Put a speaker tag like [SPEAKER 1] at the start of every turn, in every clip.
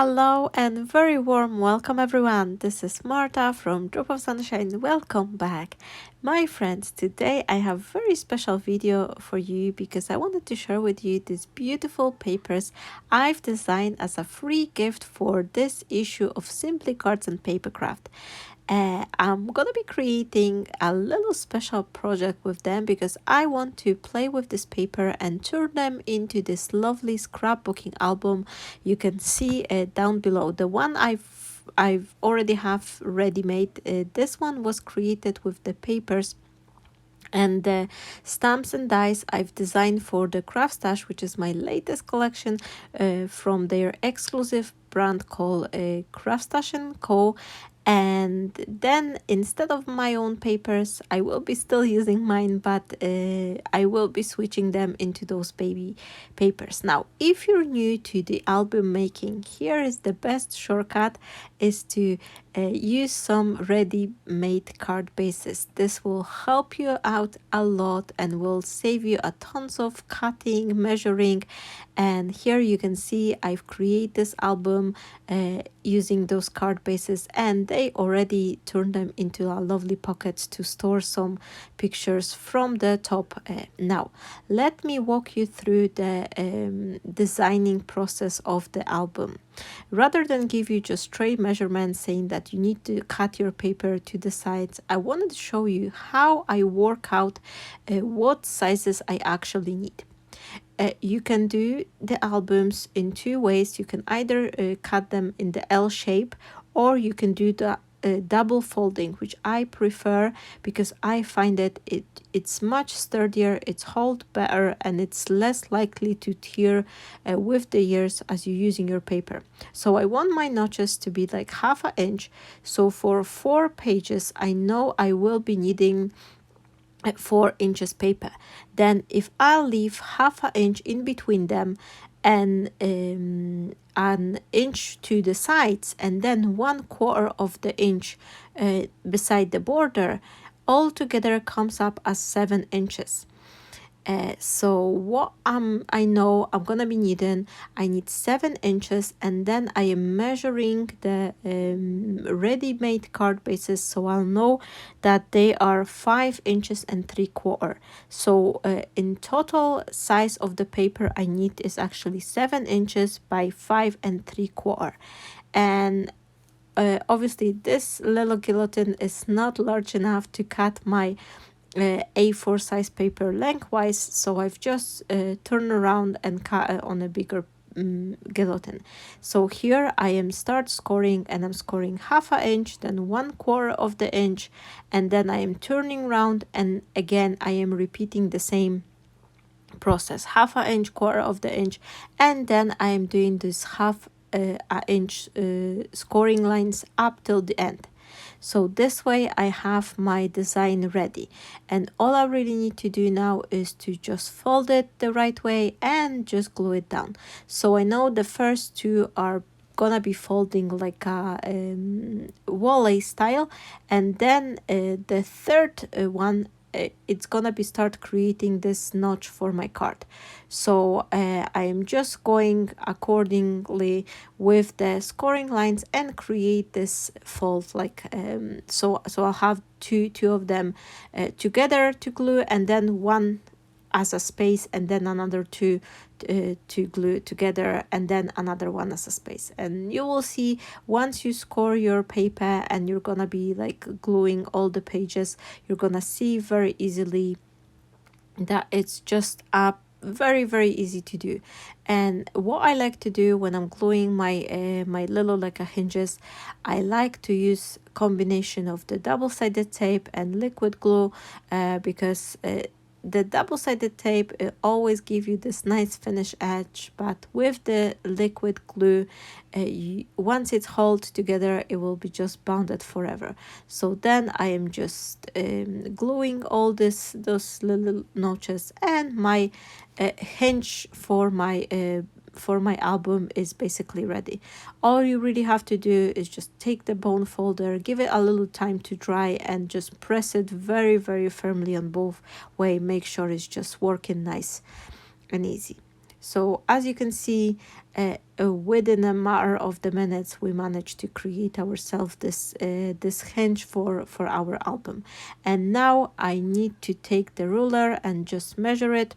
[SPEAKER 1] Hello and very warm welcome everyone. This is Marta from Drop of Sunshine. Welcome back. My friends, today I have a very special video for you because I wanted to share with you these beautiful papers I've designed as a free gift for this issue of Simply Cards and Papercraft. I'm gonna be creating a little special project with them because I want to play with this paper and turn them into this lovely scrapbooking album. You can see down below the one I've already have ready made. This one was created with the papers and the stamps and dies I've designed for the Craft Stash, which is my latest collection from their exclusive brand called Craft Stash & Co. And then instead of my own papers, I will be still using mine, but I will be switching them into those baby papers. Now, if you're new to the album making, here is the best shortcut is to use some ready-made card bases. This will help you out a lot and will save you a tons of cutting, measuring. And here you can see I've created this album using those card bases, and they already turned them into a lovely pockets to store some pictures from the top. Now, let me walk you through the designing process of the album. Rather than give you just straight measurements saying that you need to cut your paper to the sides, I wanted to show you how I work out what sizes I actually need. You can do the albums in two ways. You can either cut them in the L shape, or you can do the double folding, which I prefer because I find that it's much sturdier, it's hold better, and it's less likely to tear with the years as you're using your paper. So I want my notches to be like 1/2 inch. So for 4 pages, I know I will be needing 4 inches paper. Then if I leave 1/2 inch in between them and an inch to the sides and then 1/4 of the inch beside the border, all together comes up as 7 inches. So what I know I'm gonna be needing, I need 7 inches, and then I am measuring the ready-made card bases, so I'll know that they are 5 inches and 3/4. So in total size of the paper I need is actually 7 inches by 5 3/4. And obviously this little guillotine is not large enough to cut my A4 size paper lengthwise, so I've just turned around and cut on a bigger guillotine. So here I am start scoring, and I'm scoring 1/2 inch, then 1/4 of the inch, and then I am turning around, and again I am repeating the same process, 1/2 inch, 1/4 of the inch, and then I am doing this 1/2 inch scoring lines up till the end. So this way I have my design ready, and all I really need to do now is to just fold it the right way and just glue it down. So I know the first two are gonna be folding like a wall style, and then the third one it's gonna be start creating this notch for my card. So I am just going accordingly with the scoring lines and create this fold like so I'll have two of them together to glue, and then one as a space, and then another two to glue together, and then another one as a space. And you will see once you score your paper and you're gonna be like gluing all the pages, you're gonna see very easily that it's just very easy to do. And what I like to do when I'm gluing my my little like a hinges, I like to use combination of the double-sided tape and liquid glue because the double-sided tape always give you this nice finish edge, but with the liquid glue once it's held together it will be just bonded forever. So then I am just gluing all those little notches, and my hinge for my album is basically ready. All you really have to do is just take the bone folder, give it a little time to dry, and just press it very firmly on both way. Make sure it's just working nice and easy. So as you can see, within a matter of the minutes, we managed to create ourselves this hinge for our album. And now I need to take the ruler and just measure it.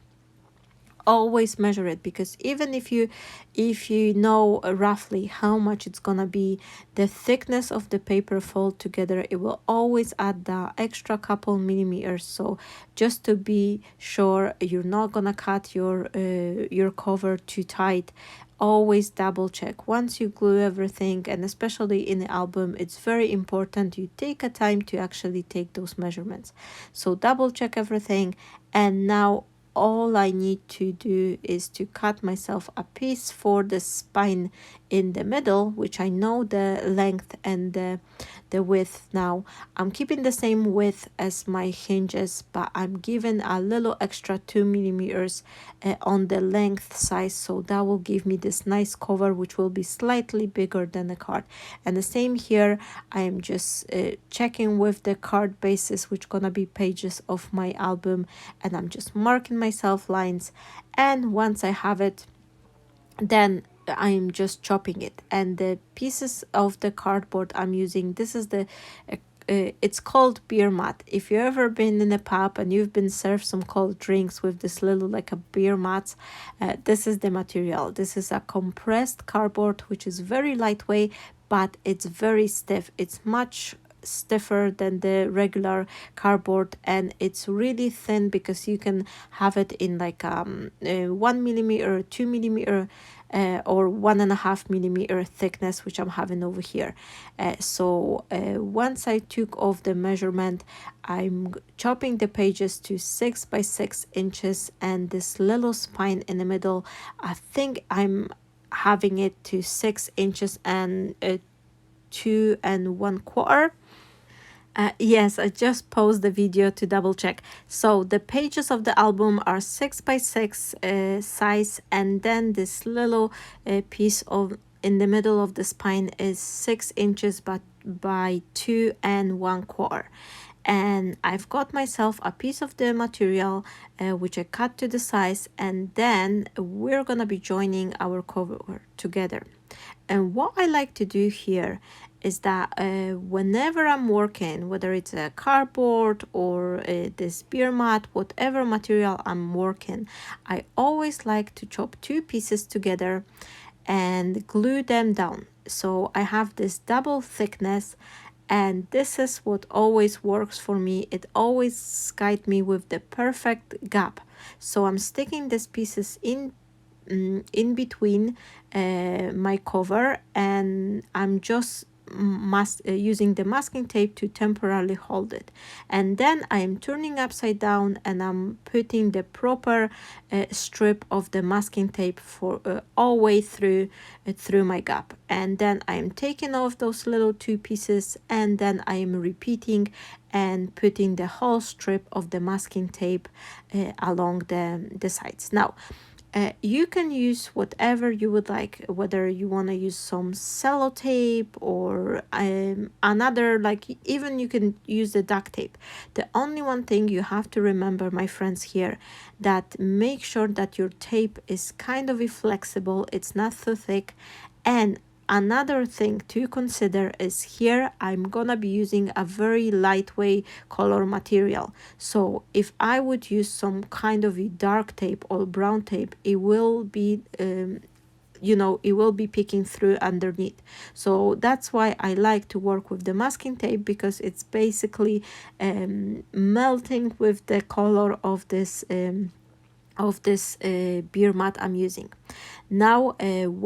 [SPEAKER 1] Always measure it, because even if you know roughly how much it's gonna be, the thickness of the paper fold together, it will always add the extra couple millimeters. So just to be sure you're not gonna cut your cover too tight, always double check once you glue everything. And especially in the album, it's very important you take a time to actually take those measurements. So double check everything. And now all I need to do is to cut myself a piece for the spine in the middle, which I know the length and the width. Now I'm keeping the same width as my hinges, but I'm giving a little extra 2 millimeters on the length size, so that will give me this nice cover, which will be slightly bigger than the card. And the same here, I am just checking with the card bases, which gonna be pages of my album, and I'm just marking myself lines. And once I have it, then I'm just chopping it. And the pieces of the cardboard I'm using, this is the it's called beer mat. If you've ever been in a pub and you've been served some cold drinks with this little like a beer mat, this is the material. This is a compressed cardboard, which is very lightweight, but it's very stiff. It's much stiffer than the regular cardboard, and it's really thin because you can have it in like 1 millimeter, 2 millimeter, or 1.5 millimeter thickness, which I'm having over here. So once I took off the measurement, I'm chopping the pages to 6 by 6 inches, and this little spine in the middle, I think I'm having it to 6 inches and 2 1/4. Yes, I just paused the video to double check. So the pages of the album are 6 by 6 size, and then this little piece of in the middle of the spine is 6 inches by 2 1/4. And I've got myself a piece of the material which I cut to the size, and then we're gonna be joining our cover together. And what I like to do here is that whenever I'm working, whether it's a cardboard or this beer mat, whatever material I'm working, I always like to chop two pieces together and glue them down. So I have this double thickness, and this is what always works for me. It always guides me with the perfect gap. So I'm sticking these pieces in between my cover, and I'm just using the masking tape to temporarily hold it. And then I am turning upside down, and I'm putting the proper strip of the masking tape for all way through my gap. And then I am taking off those little two pieces, and then I am repeating and putting the whole strip of the masking tape along the sides. Now you can use whatever you would like, whether you want to use some sellotape or another, like even you can use the duct tape. The only one thing you have to remember, my friends, here, that make sure that your tape is kind of flexible, it's not too thick. And another thing to consider is here I'm gonna be using a very lightweight color material. So if I would use some kind of a dark tape or brown tape, it will be it will be picking through underneath. So that's why I like to work with the masking tape, because it's basically melting with the color of this beer mat I'm using. Now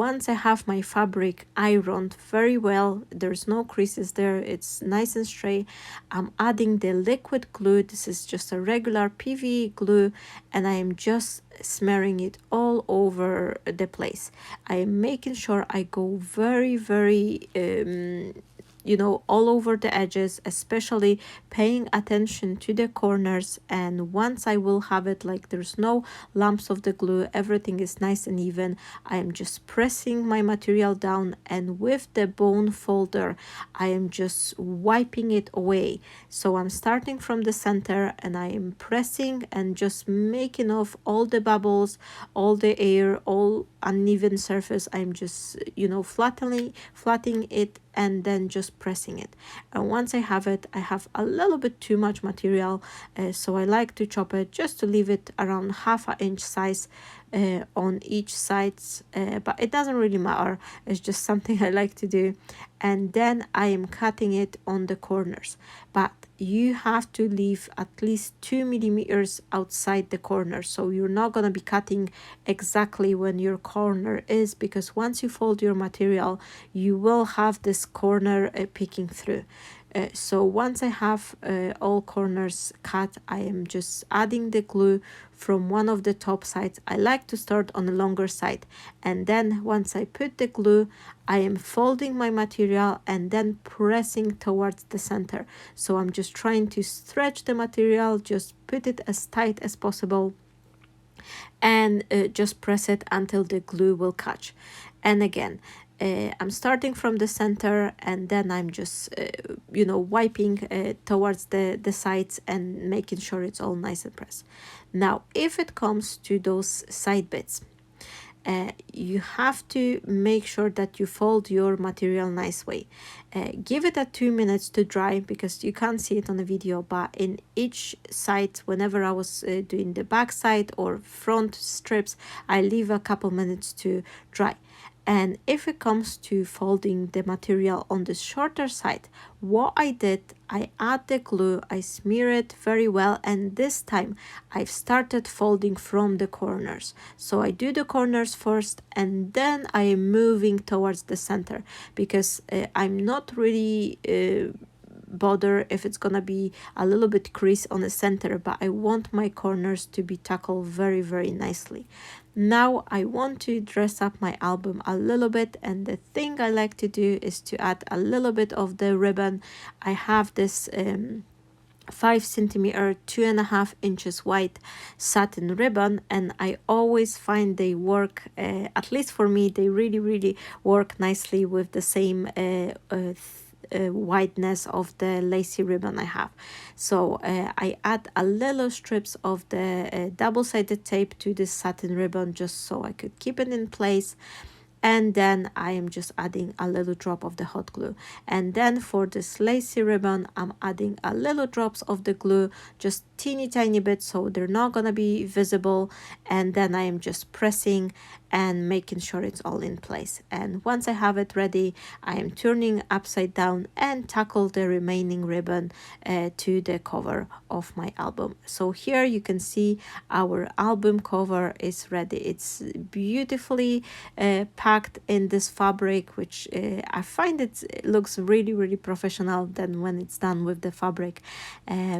[SPEAKER 1] once I have my fabric ironed very well, there's no creases there, it's nice and straight, I'm adding the liquid glue. This is just a regular PVA glue, and I am just smearing it all over the place. I am making sure I go very all over the edges, especially paying attention to the corners. And once I will have it like there's no lumps of the glue, everything is nice and even, I am just pressing my material down, and with the bone folder I am just wiping it away. So I'm starting from the center and I am pressing and just making off all the bubbles, all the air, all uneven surface. I'm just flattening it and then just pressing it. And once I have it, I have a little bit too much material, so I like to chop it just to leave it around 1/2 inch size on each sides, but it doesn't really matter, it's just something I like to do. And then I am cutting it on the corners, but you have to leave at least 2 millimeters outside the corner, so you're not going to be cutting exactly when your corner is, because once you fold your material you will have this corner peeking through. So once I have all corners cut, I am just adding the glue from one of the top sides. I like to start on the longer side, and then once I put the glue, I am folding my material and then pressing towards the center. So I'm just trying to stretch the material, just put it as tight as possible, and just press it until the glue will catch. And again, I'm starting from the center, and then I'm just wiping towards the sides and making sure it's all nice and pressed. Now if it comes to those side bits, you have to make sure that you fold your material nice way. Give it 2 minutes to dry, because you can't see it on the video, but in each side, whenever I was doing the back side or front strips, I leave a couple minutes to dry. And if it comes to folding the material on the shorter side, what I did, I add the glue, I smear it very well, and this time I've started folding from the corners. So I do the corners first, and then I am moving towards the center, because I'm not really bother if it's gonna be a little bit crease on the center, but I want my corners to be tackled very, very nicely. Now I want to dress up my album a little bit, and the thing I like to do is to add a little bit of the ribbon. I have this 5 centimeter 2.5 inches wide satin ribbon, and I always find they work, at least for me, they really work nicely with the same wideness of the lacy ribbon I have. So I add a little strips of the double-sided tape to this satin ribbon, just so I could keep it in place. And then I am just adding a little drop of the hot glue. And then for this lacy ribbon, I'm adding a little drops of the glue, just teeny tiny bit, so they're not gonna be visible. And then I am just pressing and making sure it's all in place. And once I have it ready, I am turning upside down and tackle the remaining ribbon to the cover of my album. So here you can see our album cover is ready. It's beautifully packed in this fabric, which I find it looks really professional than when it's done with the fabric,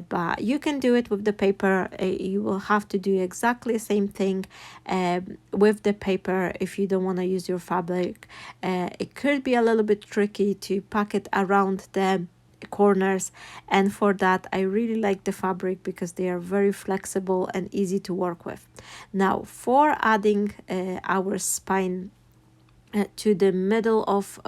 [SPEAKER 1] but you can do it with the paper. You will have to do exactly the same thing with the paper if you don't want to use your fabric. It could be a little bit tricky to pack it around the corners, and for that I really like the fabric because they are very flexible and easy to work with. Now for adding our spine to the middle of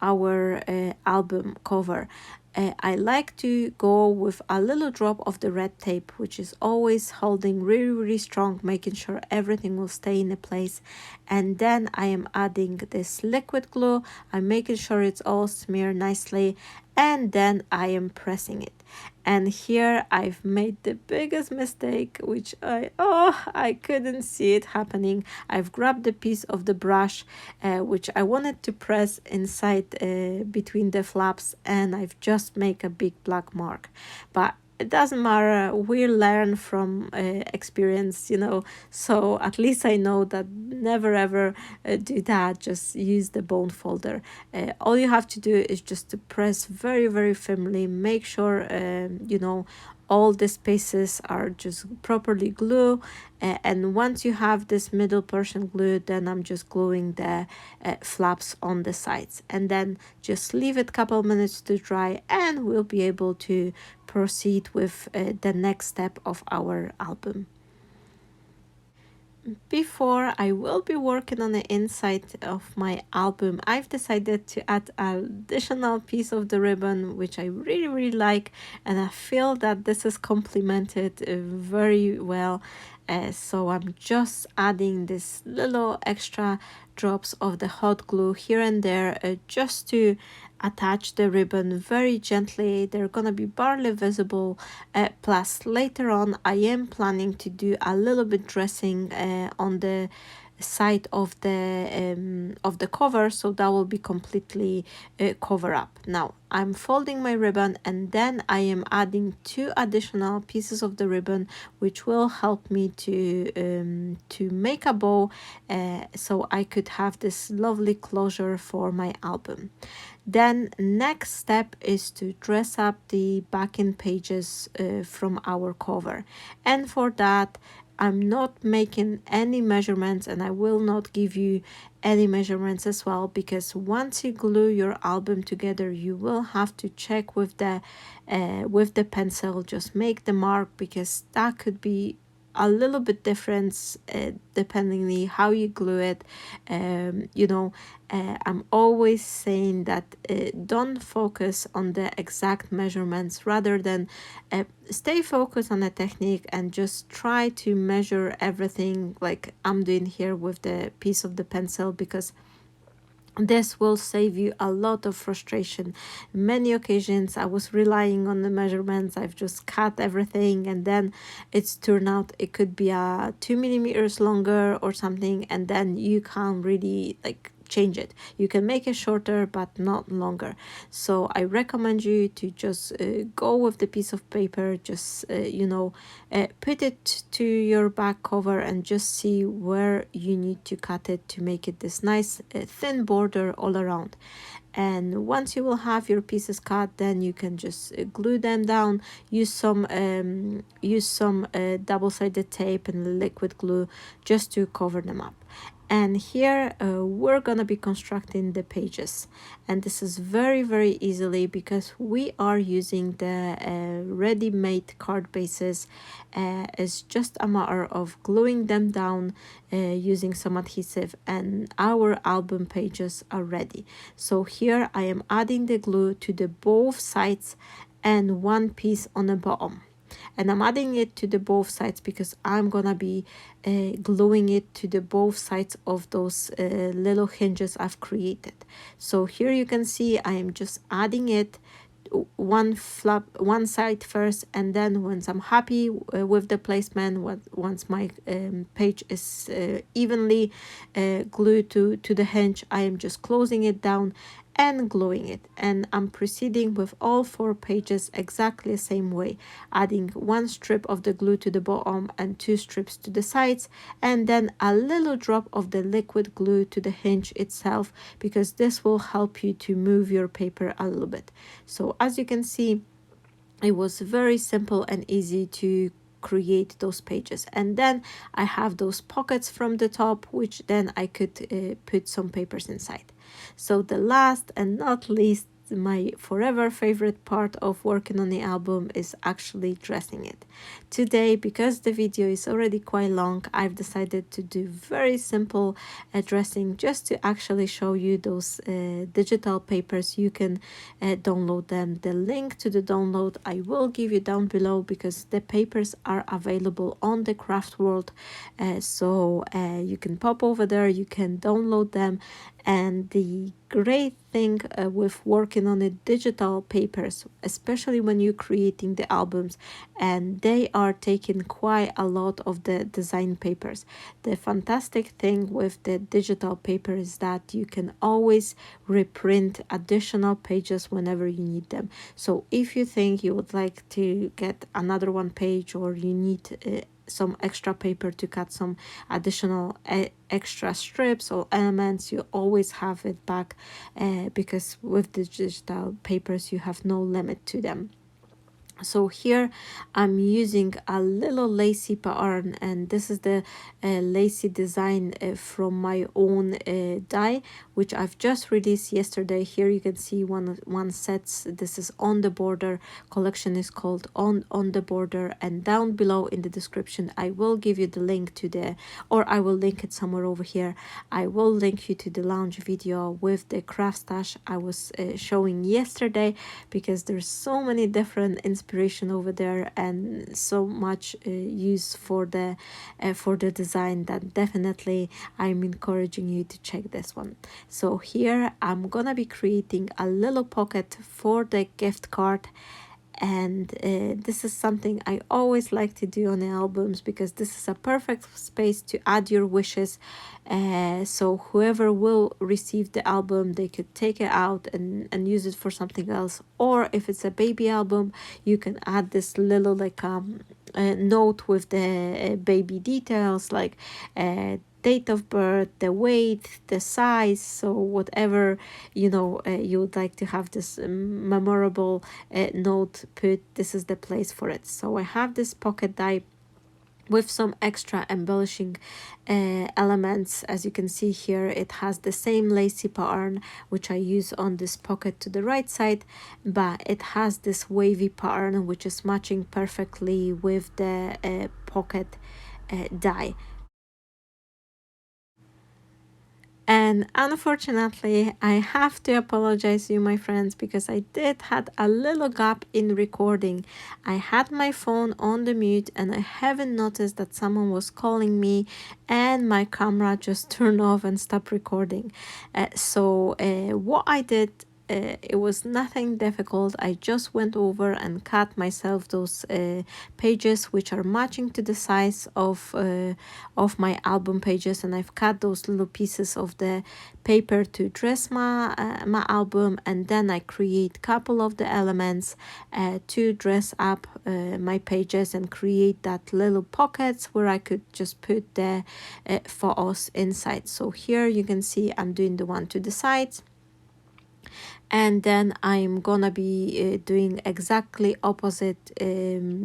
[SPEAKER 1] our album cover, I like to go with a little drop of the red tape, which is always holding really strong, making sure everything will stay in place. And then I am adding this liquid glue. I'm making sure it's all smeared nicely, and then I am pressing it. And here I've made the biggest mistake, which I couldn't see it happening. I've grabbed the piece of the brush which I wanted to press inside between the flaps, and I've just made a big black mark. But it doesn't matter. We learn from experience, so at least I know that never ever do that. Just use the bone folder. All you have to do is just to press very, very firmly. Make sure all the spaces are just properly glued, and once you have this middle portion glued, then I'm just gluing the flaps on the sides, and then just leave it a couple minutes to dry, and we'll be able to proceed with the next step of our album. Before I will be working on the inside of my album, I've decided to add an additional piece of the ribbon, which I really, really like, and I feel that this is complemented very well. So I'm just adding this little extra drops of the hot glue here and there, just to attach the ribbon very gently. They're gonna be barely visible. Plus later on I am planning to do a little bit dressing on the side of the cover, so that will be completely cover up. Now I'm folding my ribbon, and then I am adding 2 additional pieces of the ribbon, which will help me to make a bow, so I could have this lovely closure for my album. Then next step is to dress up the backing pages from our cover, and for that I'm not making any measurements, and I will not give you any measurements as well, because once you glue your album together, you will have to check with the pencil. Just make the mark, because that could be a little bit different depending how you glue it. I'm always saying that don't focus on the exact measurements, rather than stay focused on the technique and just try to measure everything like I'm doing here with the piece of the pencil, because this will save you a lot of frustration. Many occasions I was relying on the measurements. I've just cut everything, and then it's turned out it could be 2 millimeters longer or something, and then you can't really change it. You can make it shorter but not longer. So I recommend you to just go with the piece of paper, just put it to your back cover and just see where you need to cut it to make it this nice thin border all around. And once you will have your pieces cut, then you can just glue them down. Use some double-sided tape and liquid glue just to cover them up. And here we're gonna be constructing the pages, and this is very, very easily because we are using the ready-made card bases. It's just a matter of gluing them down using some adhesive, and our album pages are ready. So here I am adding the glue to the both sides and 1 piece on the bottom. And I'm adding it to the both sides because I'm gonna be gluing it to the both sides of those little hinges I've created. So here you can see I am just adding it one side first, and then once I'm happy with the placement, once my page is evenly glued to the hinge, I am just closing it down and gluing it. And I'm proceeding with all 4 pages exactly the same way, adding 1 strip of the glue to the bottom and 2 strips to the sides, and then a little drop of the liquid glue to the hinge itself, because this will help you to move your paper a little bit. So as you can see, it was very simple and easy to create those pages. And then I have those pockets from the top, which then I could put some papers inside. So the last and not least, my forever favorite part of working on the album is actually dressing it. Today, because the video is already quite long, I've decided to do very simple dressing, just to actually show you those digital papers. You can download them. The link to the download I will give you down below, because the papers are available on the craft world. So you can pop over there, you can download them, And the great thing with working on the digital papers, especially when you're creating the albums, and they are taking quite a lot of the design papers. The fantastic thing with the digital paper is that you can always reprint additional pages whenever you need them. So if you think you would like to get another one page, or you need some extra paper to cut some additional extra strips or elements, you always have it back, because with the digital papers you have no limit to them. So here I'm using a little lacy pattern, and this is the lacy design from my own die, which I've just released yesterday. Here you can see one sets. This is On the Border. Collection is called on the Border, and down below in the description I will give you the link to the, or I will link it somewhere over here. I will link you to the launch video with the craft stash I was showing yesterday, because there's so many different inspiration over there and so much use for the design, that definitely I'm encouraging you to check this one. So here I'm gonna be creating a little pocket for the gift card, and this is something I always like to do on the albums, because this is a perfect space to add your wishes. So whoever will receive the album, they could take it out and use it for something else. Or if it's a baby album, you can add this little like note with the baby details, like date of birth, the weight, the size. So whatever you would like to have this memorable note put, this is the place for it. So I have this pocket die with some extra embellishing elements. As you can see here, it has the same lacy pattern which I use on this pocket to the right side, but it has this wavy pattern which is matching perfectly with the pocket die. And unfortunately, I have to apologize to you, my friends, because I did had a little gap in recording. I had my phone on the mute, and I haven't noticed that someone was calling me, and my camera just turned off and stopped recording. So what I did, it was nothing difficult. I just went over and cut myself those pages which are matching to the size of my album pages, and I've cut those little pieces of the paper to dress my album, and then I create couple of the elements to dress up my pages and create that little pockets where I could just put the photos inside. So here you can see I'm doing the one to the sides, and then I'm gonna be doing exactly opposite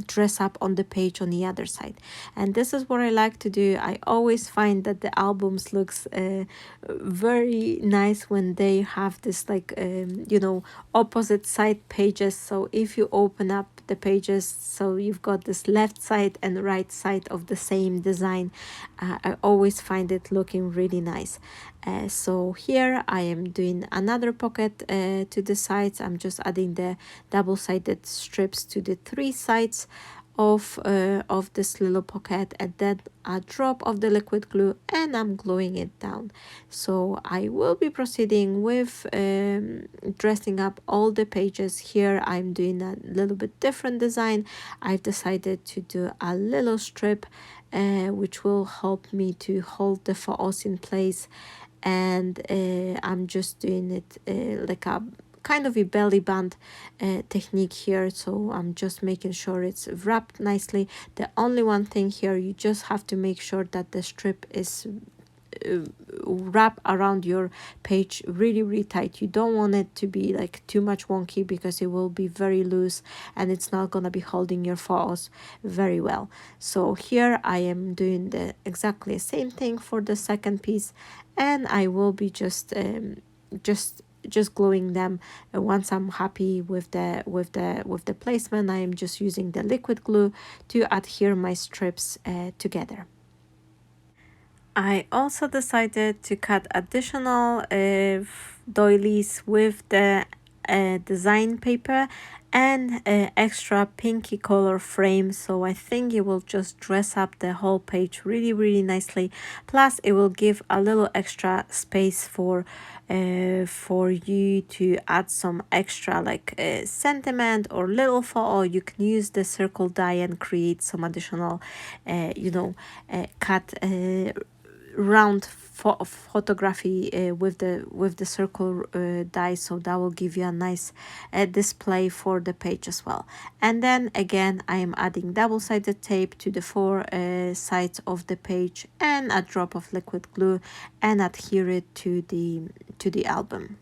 [SPEAKER 1] dress up on the page on the other side. And this is what I like to do. I always find that the albums looks very nice when they have this like opposite side pages. So if you open up the pages, so you've got this left side and right side of the same design, I always find it looking really nice. So here I am doing another pocket to the sides. I'm just adding the double-sided strips to the three sides of this little pocket, and then a drop of the liquid glue, and I'm gluing it down. So I will be proceeding with dressing up all the pages. Here I'm doing a little bit different design. I've decided to do a little strip which will help me to hold the photos in place, and I'm just doing it like a kind of a belly band technique here. So I'm just making sure it's wrapped nicely. The only one thing here, you just have to make sure that the strip is wrap around your page really tight. You don't want it to be like too much wonky, because it will be very loose and it's not gonna be holding your photos very well. So here I am doing the exactly same thing for the second piece, and I will be just gluing them. Once I'm happy with the placement, I am just using the liquid glue to adhere my strips together. I also decided to cut additional doilies with the design paper and extra pinky color frame, so I think it will just dress up the whole page really nicely. Plus it will give a little extra space for you to add some extra like sentiment or little photo. You can use the circle die and create some additional cut round photography with the circle die, so that will give you a nice display for the page as well. And then again I am adding double-sided tape to the four sides of the page and a drop of liquid glue and adhere it to the album.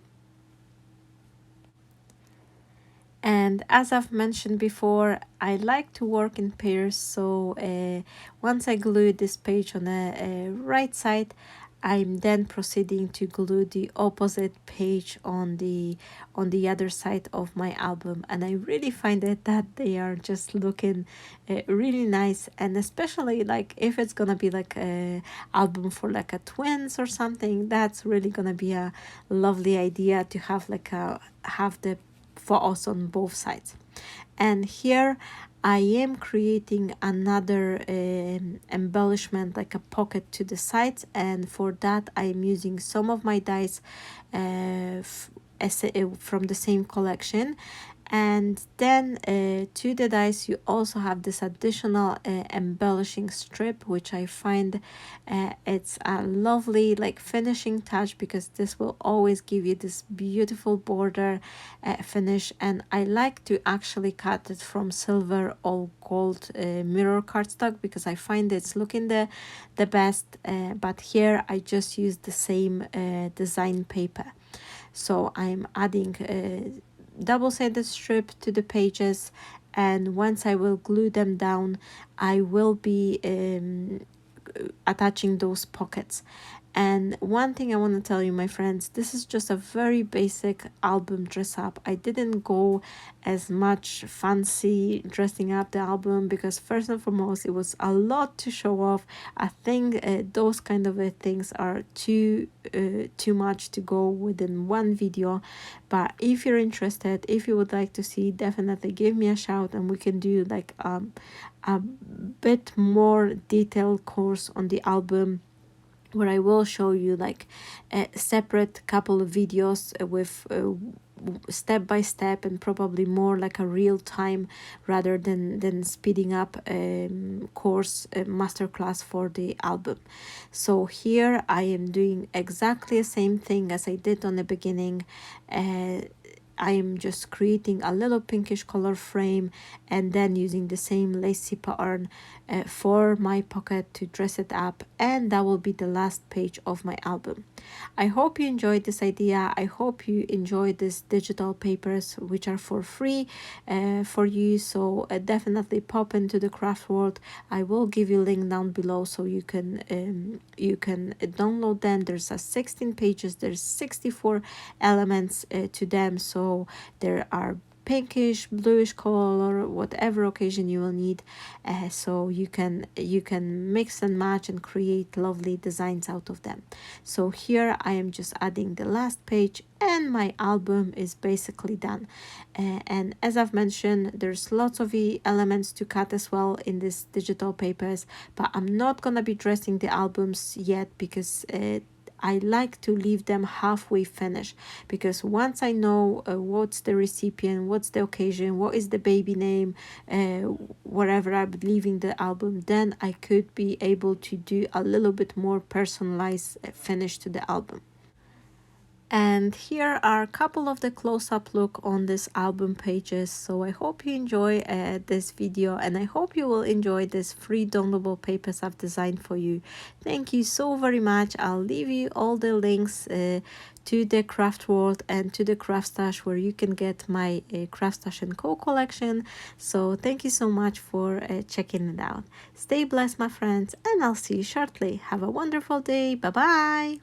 [SPEAKER 1] And as I've mentioned before, I like to work in pairs, so once I glue this page on the right side, I'm then proceeding to glue the opposite page on the other side of my album, and I really find it that they are just looking really nice. And especially like if it's gonna be like a album for like a twins or something, that's really gonna be a lovely idea to have like have the photos on both sides. And here I am creating another embellishment, like a pocket to the sides, and for that I am using some of my dies from the same collection. And then to the dies you also have this additional embellishing strip, which I find it's a lovely like finishing touch, because this will always give you this beautiful border finish. And I like to actually cut it from silver or gold mirror cardstock, because I find it's looking the best, but here I just use the same design paper. So I'm adding double-sided strip to the pages, and once I will glue them down I will be attaching those pockets. And one thing I want to tell you, my friends, this is just a very basic album dress up. I didn't go as much fancy dressing up the album, because first and foremost it was a lot to show off. I think those kind of things are too much to go within one video. But if you're interested, if you would like to see, definitely give me a shout and we can do like a bit more detailed course on the album, where I will show you like a separate couple of videos with step by step, and probably more like a real time rather than speeding up course masterclass for the album. So here I am doing exactly the same thing as I did on the beginning. I am just creating a little pinkish color frame and then using the same lacy pattern for my pocket to dress it up, and that will be the last page of my album. I hope you enjoyed this idea. I hope you enjoyed these digital papers, which are for free for you. So definitely pop into the craft world. I will give you a link down below so you can download them. There's 16 pages, there's 64 elements to them, so there are pinkish, bluish color, whatever occasion you will need, so you can mix and match and create lovely designs out of them. So here I am just adding the last page and my album is basically done. And as I've mentioned, there's lots of elements to cut as well in these digital papers, but I'm not gonna be dressing the albums yet, because I like to leave them halfway finished, because once I know what's the recipient, what's the occasion, what is the baby name, wherever I'm leaving the album, then I could be able to do a little bit more personalized finish to the album. And here are a couple of the close-up look on this album pages. So I hope you enjoy this video, and I hope you will enjoy this free downloadable papers I've designed for you. Thank you so very much. I'll leave you all the links to the craft world and to the craft stash, where you can get my craft stash and co collection. So thank you so much for checking it out. Stay blessed, my friends, and I'll see you shortly. Have a wonderful day. Bye bye.